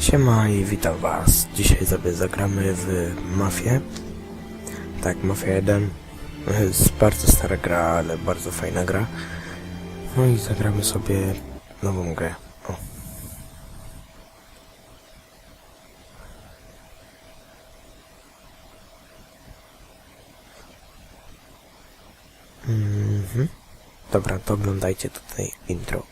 Siema i witam was. Dzisiaj sobie zagramy w Mafię. Tak, Mafia 1. Jest bardzo stara gra, ale bardzo fajna gra. No i zagramy sobie nową grę. O. Dobra, to oglądajcie tutaj intro.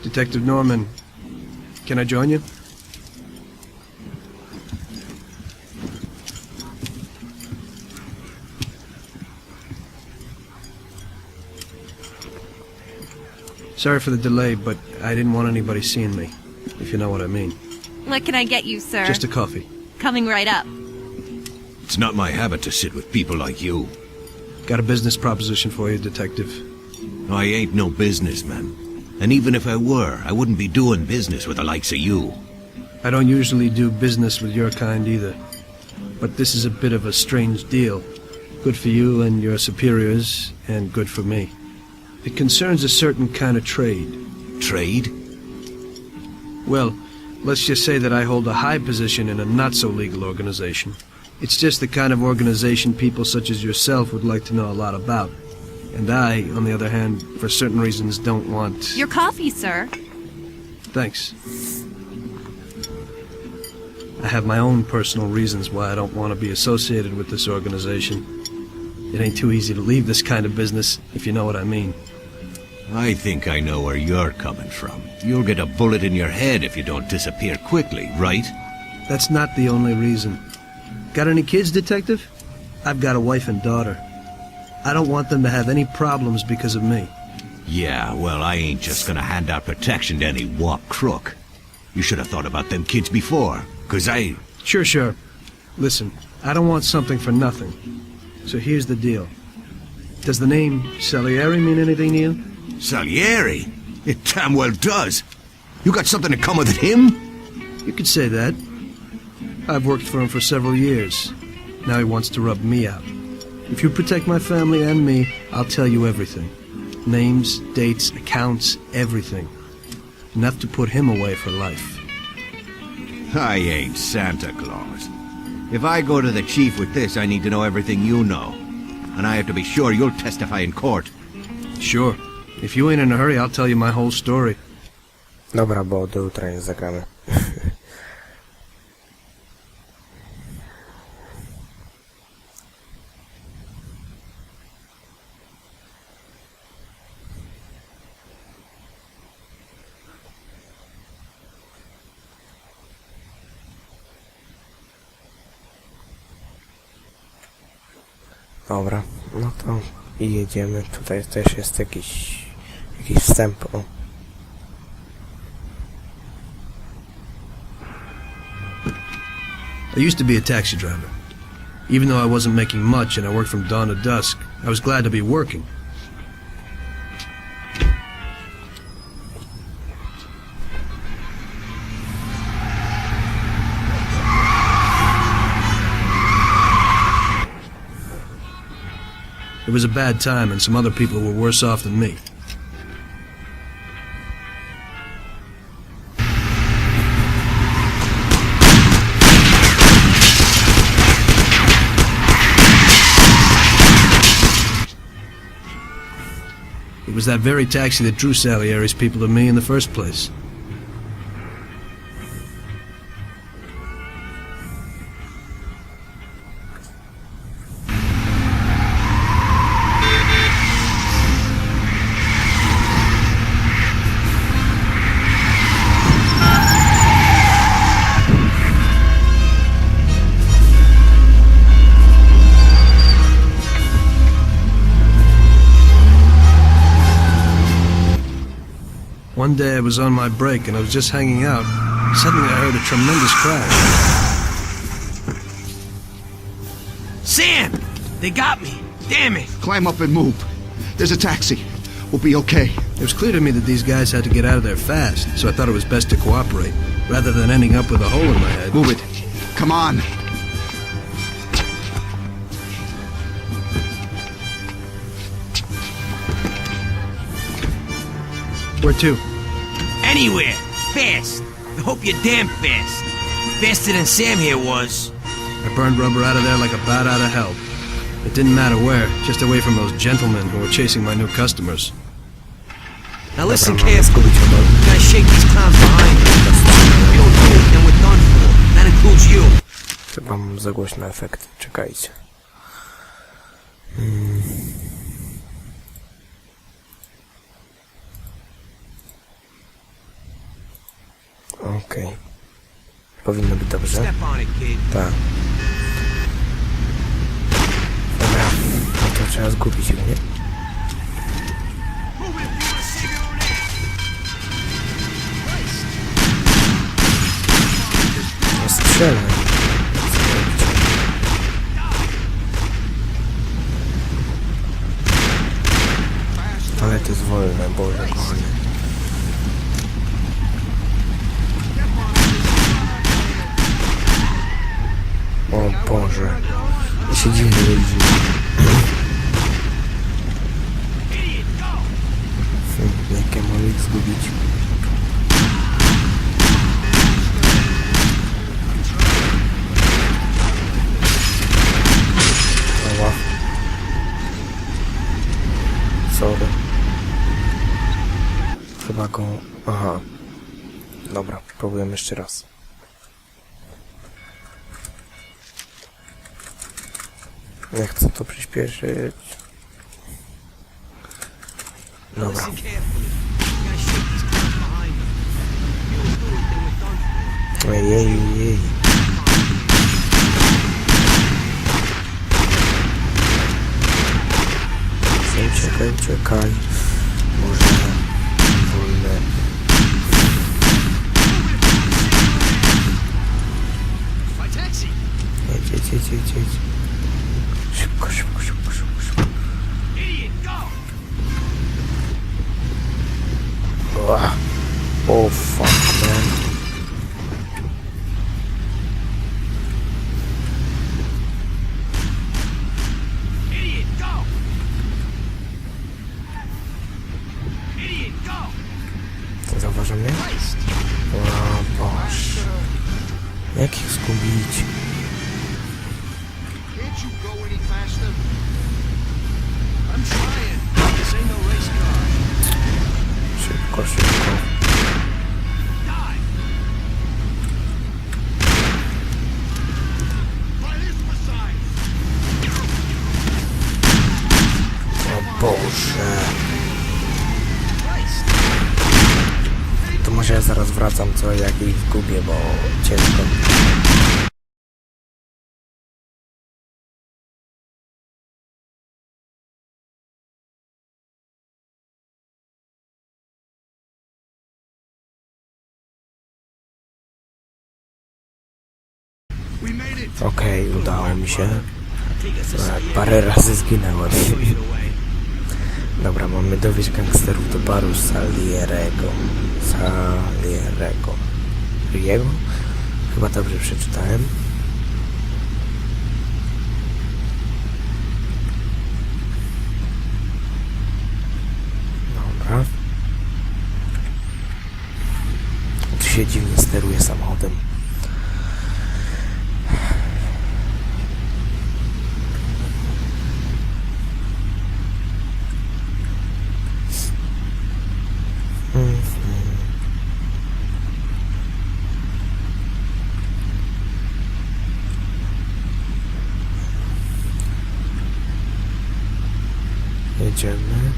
Detective Norman, can I join you? Sorry for the delay, but I didn't want anybody seeing me, if you know what I mean. What can I get you, sir? Just a coffee. Coming right up. It's not my habit to sit with people like you. Got a business proposition for you, Detective. I ain't no businessman. And even if I were, I wouldn't be doing business with the likes of you. I don't usually do business with your kind either. But this is a bit of a strange deal. Good for you and your superiors, and good for me. It concerns a certain kind of trade. Trade? Well, let's just say that I hold a high position in a not-so-legal organization. It's just the kind of organization people such as yourself would like to know a lot about. And I, on the other hand, for certain reasons don't want... Your coffee, sir. Thanks. I have my own personal reasons why I don't want to be associated with this organization. It ain't too easy to leave this kind of business, if you know what I mean. I think I know where you're coming from. You'll get a bullet in your head if you don't disappear quickly, right? That's not the only reason. Got any kids, Detective? I've got a wife and daughter. I don't want them to have any problems because of me. Yeah, well, I ain't just gonna hand out protection to any wop crook. You should have thought about them kids before, 'cause I... Sure. Listen, I don't want something for nothing. So here's the deal. Does the name Salieri mean anything to you? Salieri? It damn well does. You got something in common with him? You could say that. I've worked for him for several years. Now he wants to rub me out. If you protect my family and me, I'll tell you everything. Names, dates, accounts, everything. Enough to put him away for life. I ain't Santa Claus. If I go to the chief with this, I need to know everything you know. And I have to be sure you'll testify in court. Sure. If you ain't in a hurry, I'll tell you my whole story. Dobra, bo do jutra nie zagramy. Dobra, no to i jedziemy. Tutaj też jest jakiś wstęp. O. I used to be a taxi driver. Even though I wasn't making much and I worked from dawn to dusk, I was glad to be working. It was a bad time, and some other people were worse off than me. It was that very taxi that drew Salieri's people to me in the first place. One day I was on my break and I was just hanging out. Suddenly I heard a tremendous crash. Sam! They got me! Damn it! Climb up and move. There's a taxi. We'll be okay. It was clear to me that these guys had to get out of there fast, so I thought it was best to cooperate, rather than ending up with a hole in my head. Move it. Come on. Where to? Anywhere. Fast. I hope you're damn fast. Faster than Sam here was. I burned rubber out of there like a bat out of hell. It didn't matter where, just away from those gentlemen who were chasing my new customers. Now listen Dobra, mamy carefully. zgubić chyba. You gotta shake these clowns behind you. If you don't do it, then we're done for. That includes you. Chyba mam za głośny efekt. Czekajcie. Okej. Powinno być dobrze. Step on it, kid. Tak. Dobra. No to trzeba zgubić ich, nie? No strzelę. Ale to jest wolne, Boże kochany. O Boże. Ja się dziwnie jeździ. Jak ja mam ich zgubić? Ała. Sorry. Chyba go... Aha. Dobra, próbujemy jeszcze raz. Ja chcę to przyspieszyć. Dobra. Listen carefully. You gotta shake these clowns behind you. If you don't do it, then we're done for. Ojej. Uciekaj. Może wolne. Jedź. Szybko. Oh fuck, man. Zauważa mnie? O Boże. Jak ich zgubić? Can't you go any faster? I'm trying. This ain't no race car. Szybko. O Boże. To może ja zaraz wracam, co jak ich zgubię, bo ciężko. Okej, udało mi się. Parę razy zginęłem. Dobra, mamy dowieść gangsterów do baru Salierego. Riego? Chyba dobrze przeczytałem. Dobra. Tu się dziwnie steruje samochodem. Jedziemy.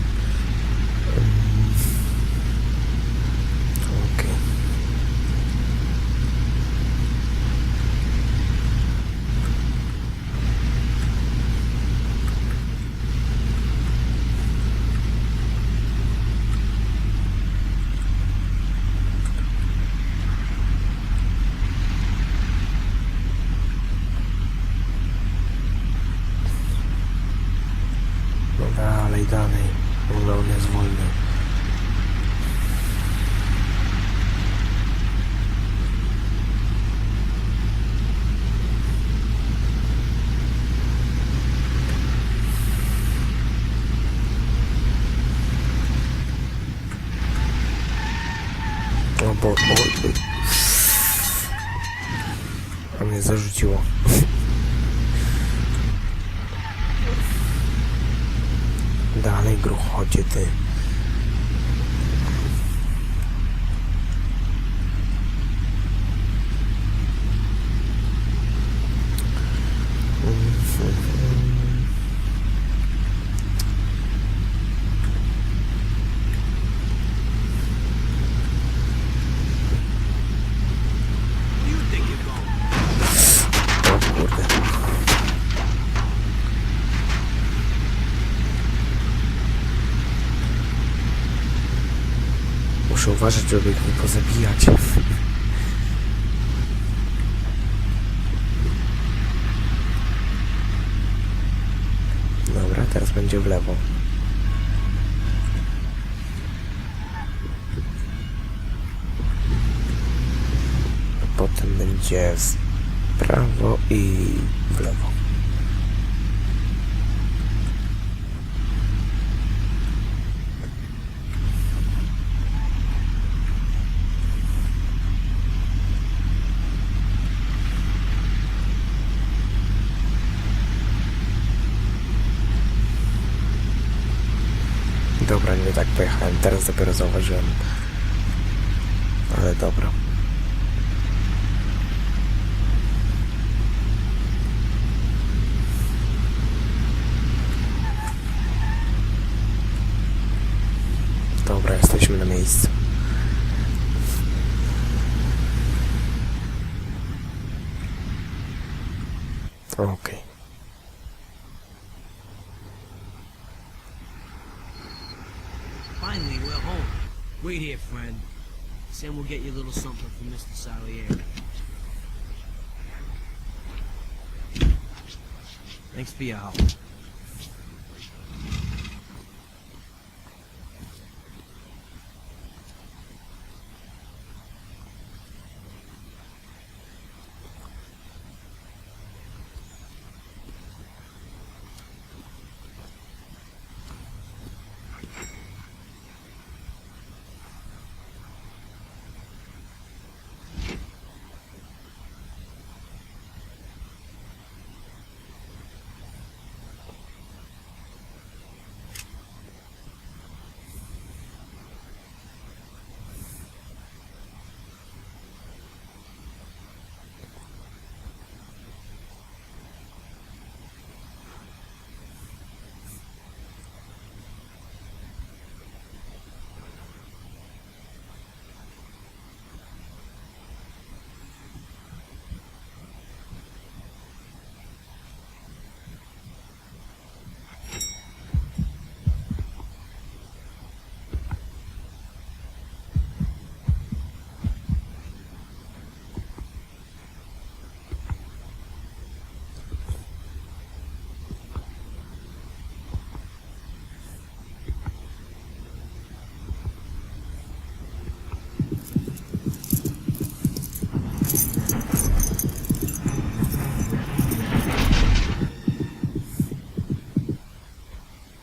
Okej. Dalej, bo on jest wolny. No bo... A mnie zarzuciło. Dalej gruchocie ty. O kurde. Muszę uważać, żeby ich nie pozabijać. Dobra, teraz będzie w lewo. Potem będzie w prawo i w lewo. Dobra, nie tak pojechałem, teraz dopiero zauważyłem. Ale dobra. Dobra, jesteśmy na miejscu. Okej. Finally, we're home. Wait here, friend. Sam will get you a little something from Mr. Salieri. Thanks for your help.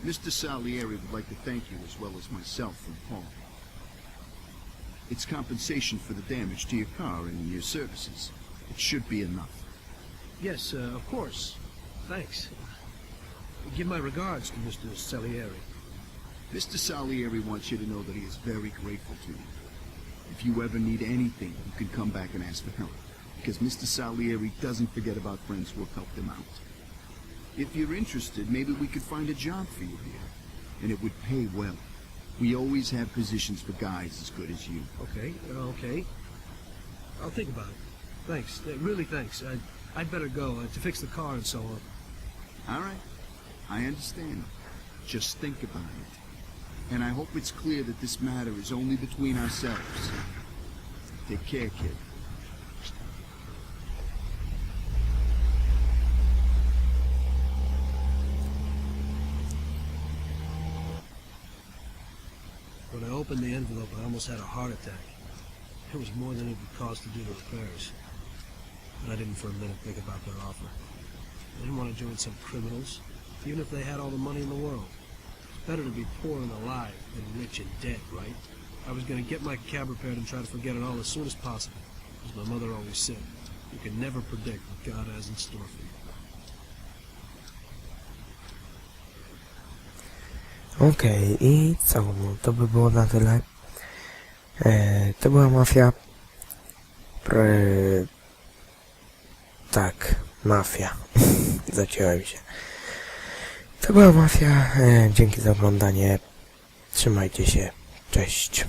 Mr. Salieri would like to thank you as well as myself from Paul. It's compensation for the damage to your car and your services. It should be enough. Yes, of course. Thanks. Give my regards to Mr. Salieri. Mr. Salieri wants you to know that he is very grateful to you. If you ever need anything, you can come back and ask for help. Because Mr. Salieri doesn't forget about friends who have helped him out. If you're interested, maybe we could find a job for you here. And it would pay well. We always have positions for guys as good as you. Okay, okay. I'll think about it. Thanks. Really thanks. I'd better go to fix the car and so on. All right. I understand. Just think about it. And I hope it's clear that this matter is only between ourselves. Take care, kid. When I opened the envelope, I almost had a heart attack. It was more than it would cost to do the repairs. But I didn't for a minute think about their offer. I didn't want to join some criminals, even if they had all the money in the world. It's better to be poor and alive than rich and dead, right? I was gonna get my cab repaired and try to forget it all as soon as possible. As my mother always said, you can never predict what God has in store for you. Okej, i co? No, to by było na tyle. To była mafia. Tak, mafia. Zaciąłem się. To była mafia. Dzięki za oglądanie. Trzymajcie się. Cześć.